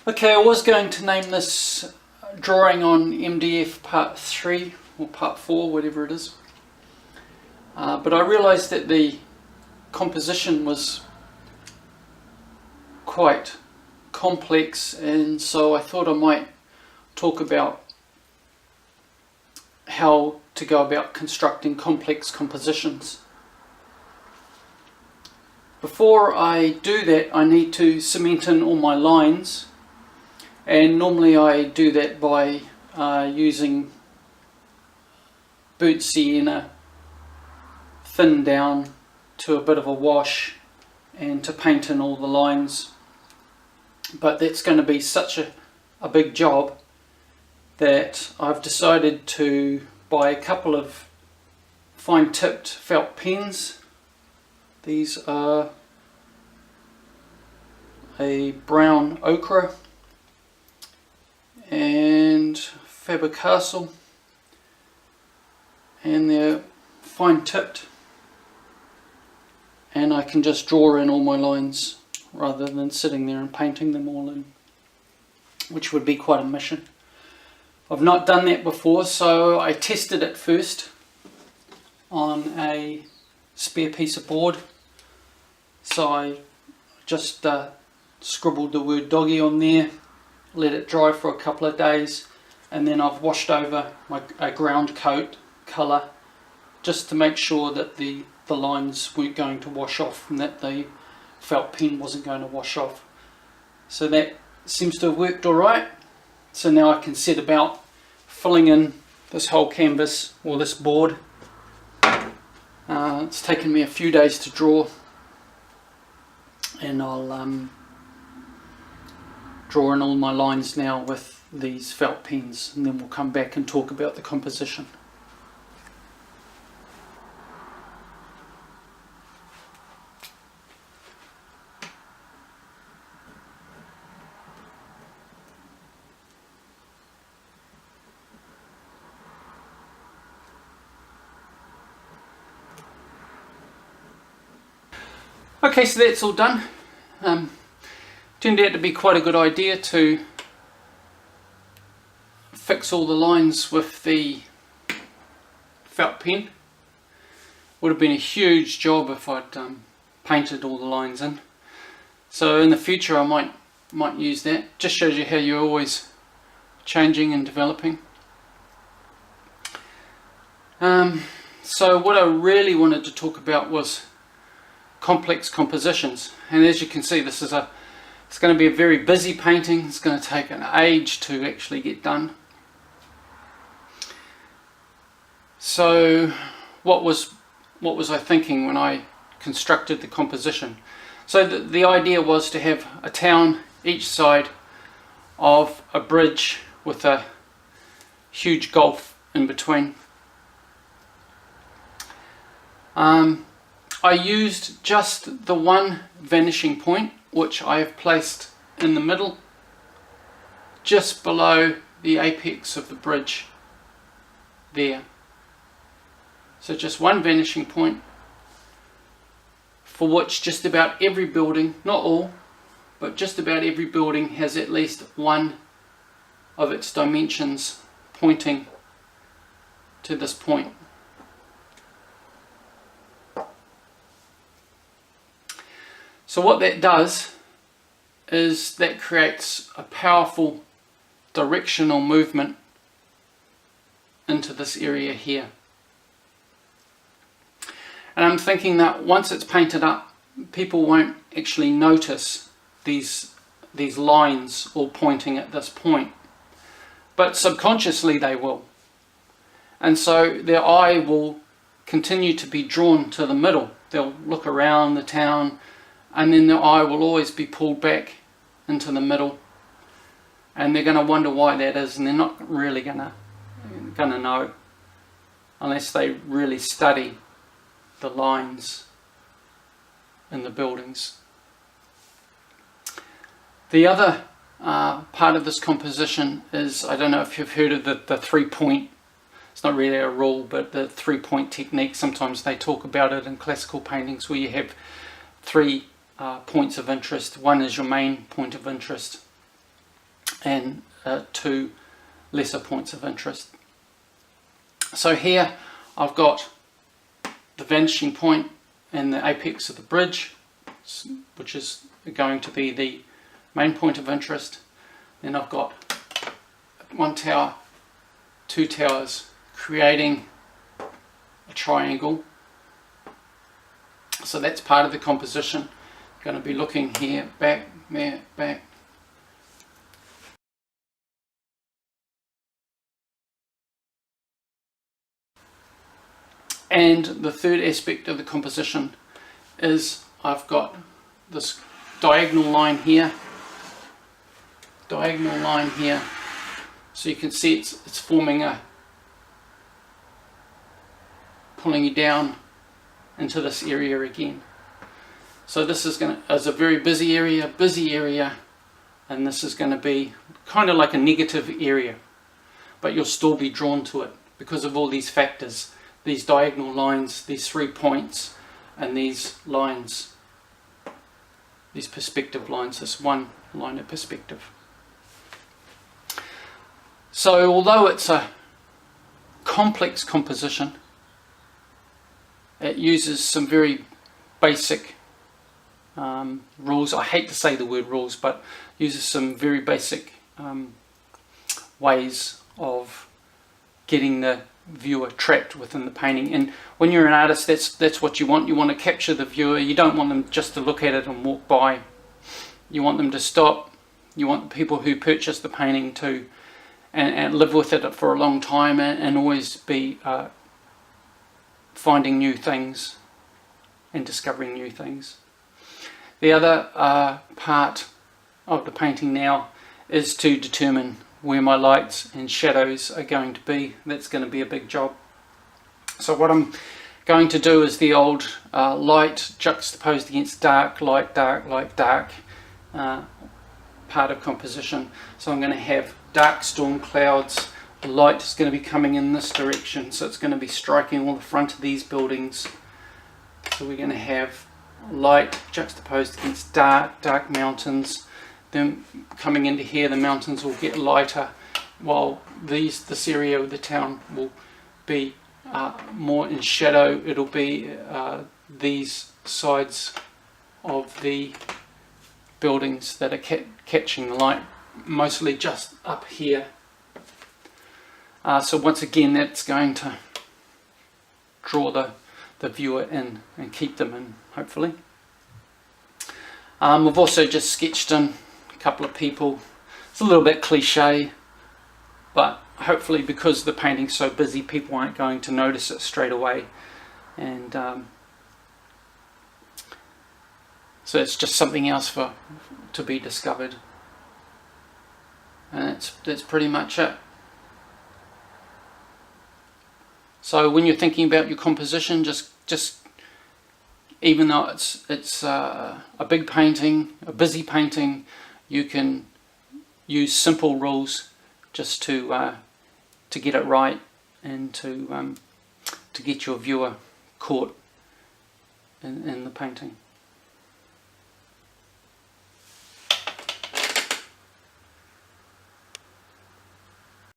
Okay, I was going to name this drawing on MDF part 3 or part 4, whatever it is. But I realised that the composition was quite complex, and so I thought I might talk about how to go about constructing complex compositions. Before I do that, I need to cement in all my lines, and normally I do that by using burnt sienna thinned down to a bit of a wash and to paint in all the lines. But that's going to be such a big job that I've decided to buy a couple of fine tipped felt pens. These are a brown ochre and Faber-Castell, and they're fine tipped, and I can just draw in all my lines rather than sitting there and painting them all in, which would be quite a mission. I've not done that before, so I tested it first on a spare piece of board. So I just scribbled the word doggy on there, let it dry for a couple of days, and then I've washed over a ground coat colour just to make sure that the lines weren't going to wash off and that the felt pen wasn't going to wash off. So that seems to have worked alright. So now I can set about filling in this whole canvas or this board. It's taken me a few days to draw, and I'll draw in all my lines now with these felt pens, and then we'll come back and talk about the composition. Okay, so that's all done. Turned out to be quite a good idea to fix all the lines with the felt pen. Would have been a huge job if I'd painted all the lines in. So in the future I might use that. Just shows you how you're always changing and developing. So what I really wanted to talk about was complex compositions, and as you can see, it's going to be a very busy painting. It's going to take an age to actually get done. So what was I thinking when I constructed the composition? So the idea was to have a town each side of a bridge with a huge gulf in between. I used just the one vanishing point, which I have placed in the middle, just below the apex of the bridge there. So just one vanishing point, for which just about every building, not all, but just about every building has at least one of its dimensions pointing to this point. So what that does is that creates a powerful directional movement into this area here. And I'm thinking that once it's painted up, people won't actually notice these lines all pointing at this point, but subconsciously they will. And so their eye will continue to be drawn to the middle. They'll look around the town, and then their eye will always be pulled back into the middle, and they're going to wonder why that is, and they're not really going to know unless they really study the lines in the buildings. The other part of this composition is, I don't know if you've heard of the 3-point, it's not really a rule, but the 3-point technique. Sometimes they talk about it in classical paintings where you have 3 points of interest. One is your main point of interest, and 2 lesser points of interest. So here I've got the vanishing point and the apex of the bridge, which is going to be the main point of interest. Then I've got 1 tower, 2 towers, creating a triangle. So that's part of the composition. Going to be looking here, back, there, back. And the third aspect of the composition is I've got this diagonal line here, so you can see it's forming pulling you down into this area again. So this is a very busy area, and this is going to be kind of like a negative area, but you'll still be drawn to it because of all these factors, these diagonal lines, these 3 points, and these lines, these perspective lines, this one line of perspective. So although it's a complex composition, it uses some very basic rules. I hate to say the word rules, but uses some very basic ways of getting the viewer trapped within the painting. And when you're an artist, that's what you want. You want to capture the viewer. You don't want them just to look at it and walk by. You want them to stop. You want the people who purchase the painting to and live with it for a long time, and always be finding new things and discovering new things. The other part of the painting now is to determine where my lights and shadows are going to be. That's going to be a big job. So what I'm going to do is the old light juxtaposed against dark, light, dark, light, dark part of composition. So I'm going to have dark storm clouds. The light is going to be coming in this direction, so it's going to be striking all the front of these buildings. So we're going to have light juxtaposed against dark mountains. Then coming into here, the mountains will get lighter, while this area of the town will be more in shadow. It'll be these sides of the buildings that are catching the light, mostly just up here. So once again, that's going to draw the viewer in and keep them in, hopefully. We've also just sketched in a couple of people. It's a little bit cliche, but hopefully because the painting's so busy, people aren't going to notice it straight away. And so it's just something else to be discovered. And that's pretty much it. So when you're thinking about your composition, just even though it's a big painting, a busy painting, you can use simple rules just to get it right, and to get your viewer caught in the painting.